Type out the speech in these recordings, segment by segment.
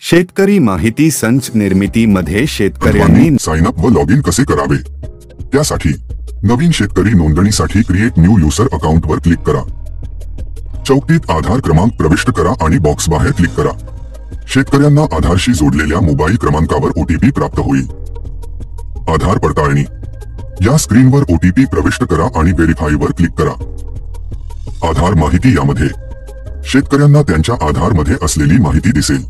शेतकरी माहिती संच निर्मितीमध्ये शेतकऱ्यांनी साइन अप व लॉग इन कसे करावे त्यासाठी नवीन शेतकरी नोंदणीसाठी क्रिएट न्यू यूजर अकाउंट वर क्लिक करा। चौकटीत आधार क्रमांक प्रविष्ट करा आणि बॉक्स बाहेर क्लिक करा। शेतकऱ्यांना आधारशी जोडलेल्या मोबाईल क्रमांकावर ओटीपी प्राप्त होईल। आधार पडताळणी या स्क्रीनवर ओटीपी प्रविष्ट करा आणि व्हेरीफाय वर क्लिक करा। आधार माहिती यामध्ये शेतकऱ्यांना त्यांच्या आधार मध्ये असलेली माहिती दिसेल।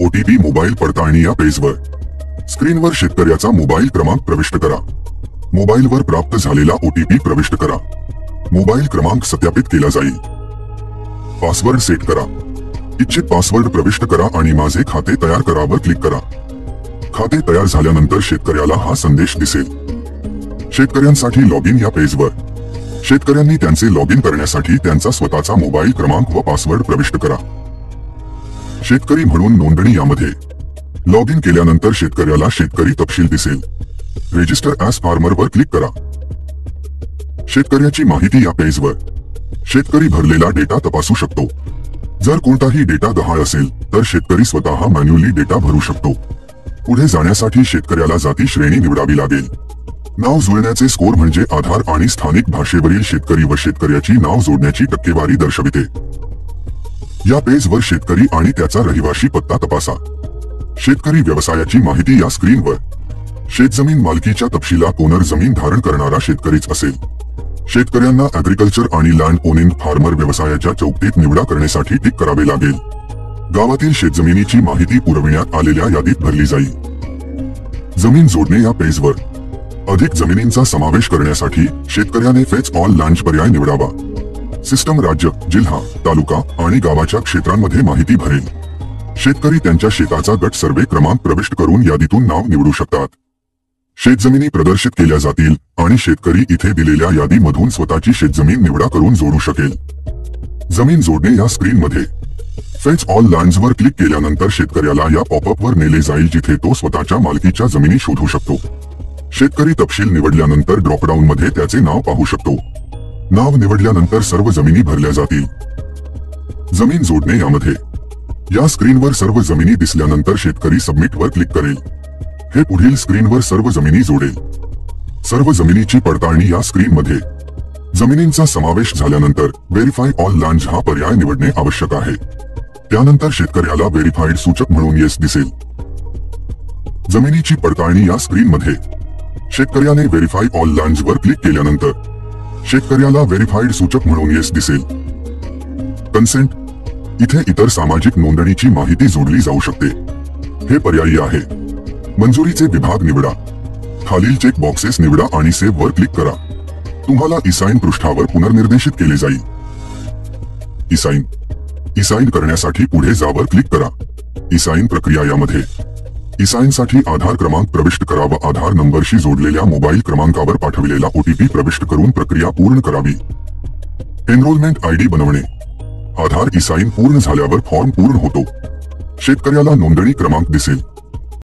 ओटीपी मोबाईल पडताळणी या पेजवर स्क्रीनवर शेतकऱ्याचा मोबाईल क्रमांक प्रविष्ट करा। मोबाईलवर प्राप्त झालेला ओटीपी प्रविष्ट करा। मोबाईल क्रमांक सत्यापित केला जाईल। पासवर्ड सेट करा। इच्छित पासवर्ड प्रविष्ट करा आणि माझे खाते तयार करा वर क्लिक करा। खाते तयार झाल्यानंतर शेतकऱ्याला हा संदेश दिसेल। शेतकऱ्यांसाठी लॉग इन या पेजवर शेतकऱ्यांनी त्यांचे लॉग इन करण्यासाठी त्यांचा स्वतःचा मोबाईल क्रमांक व पासवर्ड प्रविष्ट करा। शेतकरी म्हणून नोंदणी यामध्ये लॉग इन केल्यानंतर शेतकऱ्याला शेतकरी तपशील दिसेल। रजिस्टर ॲज फार्मर वर क्लिक करा। शेतकऱ्याची माहिती या पेजवर शेतकरी भरलेला डेटा तपासू शकतो। जर कोणताही डेटा गहाळ असेल तर शेतकरी स्वतः मॅन्युअली डेटा भरू शकतो। पुढे जाण्यासाठी शेतकऱ्याला जाती श्रेणी निवडावी लागेल। नाव जुळण्याचे स्कोर म्हणजे आधार आणि स्थानिक भाषेवरील शेतकरी व शेतकऱ्याची नाव जोडण्याची टक्केवारी दर्शविते। या पेजवर शेतकरी आणि त्याचा रहिवासी पत्ता तपासा। शेतकरी व्यवसायाची माहिती या स्क्रीनवर शेतजमीन मालकीच्या तपशिलात ओनर जमीन धारण करणारा शेतकरीच असेल। शेतकऱ्यांना ॲग्रिकल्चर आणि लँड ओनिंग फार्मर व्यवसायाच्या चौकटीत निवडा करण्यासाठी टिक करावे लागेल। गावातील शेतजमिनीची माहिती पुरविण्यात आलेल्या यादीत भरली जाईल। जमीन जोडणे या पेजवर अधिक जमिनींचा समावेश करण्यासाठी शेतकऱ्याने फेच ऑल लँड पर्याय निवडावा। सिस्टम राज्य, जिल्हा, तालुका आणि गावाच्या क्षेत्रांमध्ये माहिती भरेल। शेतकरी त्यांच्या शेताचा गट सर्वे क्रमांक प्रविष्ट करून यादीतून नाव निवडू शकतात। शेतजमिनी प्रदर्शित केल्या जातील आणि शेतकरी इथे दिलेल्या यादीमधून स्वतःची शेतजमीन निवडा करून जोडू शकेल। जमीन जोडणे या स्क्रीनमध्ये फेच ऑल लँड्स वर क्लिक केल्यानंतर शेतकऱ्याला या पॉपअप वर नेले जाईल जिथे तो स्वतःच्या मालकीच्या जमिनी शोधू शकतो। शेतकरी तपशील निवडल्यानंतर ड्रॉपडाऊन मध्ये त्याचे नाव पाहू शकतो। नाव निवडल्यानंतर सर्व जमिनी भरल्या जातील। जमीन जोडणे यामध्ये या स्क्रीनवर सर्व जमिनी दिसल्यानंतर शेतकरी सबमिट वर क्लिक करेल। हे पुढील स्क्रीनवर सर्व जमिनी जोडेल। सर्व जमिनीची पडताळणी या स्क्रीनमध्ये जमिनींचा समावेश झाल्यानंतर व्हेरीफाय ऑल लँड्स हा पर्याय निवडणे आवश्यक आहे। त्यानंतर शेतकऱ्याला व्हेरीफाईड सूचक म्हणून येस दिसेल। जमिनीची पडताळणी या स्क्रीनमध्ये शेतकऱ्याने व्हेरीफाय ऑल लँड्स वर क्लिक केल्यानंतर शेतकऱ्याला व्हेरीफाईड सूचक म्हणून येस दिसेल। कन्सेंट इथे इतर सामाजिक नोंदणीची माहिती जोडली जाऊ शकते। हे पर्यायी आहे। मंजुरीचे विभाग निवडा। खालील चेक बॉक्सेस निवडा आणि सेव्ह वर क्लिक करा। तुम्हाला इसाइन पृष्ठावर पुनर्निर्देशित केले जाईल। इसाइन करण्यासाठी पुढे जा वर क्लिक करा। इसाइन प्रक्रिया यामध्ये इसाइन साठी आधार क्रमांक प्रविष्ट करा व आधार नंबरशी जोडलेल्या मोबाईल क्रमांकावर पाठविलेला ओटीपी प्रविष्ट करून प्रक्रिया पूर्ण करावी। एनरोलमेंट आयडी बनवणे आधार इसाइन पूर्ण झाल्यावर फॉर्म पूर्ण होतो। शेतकऱ्याला नोंदणी क्रमांक दिसेल।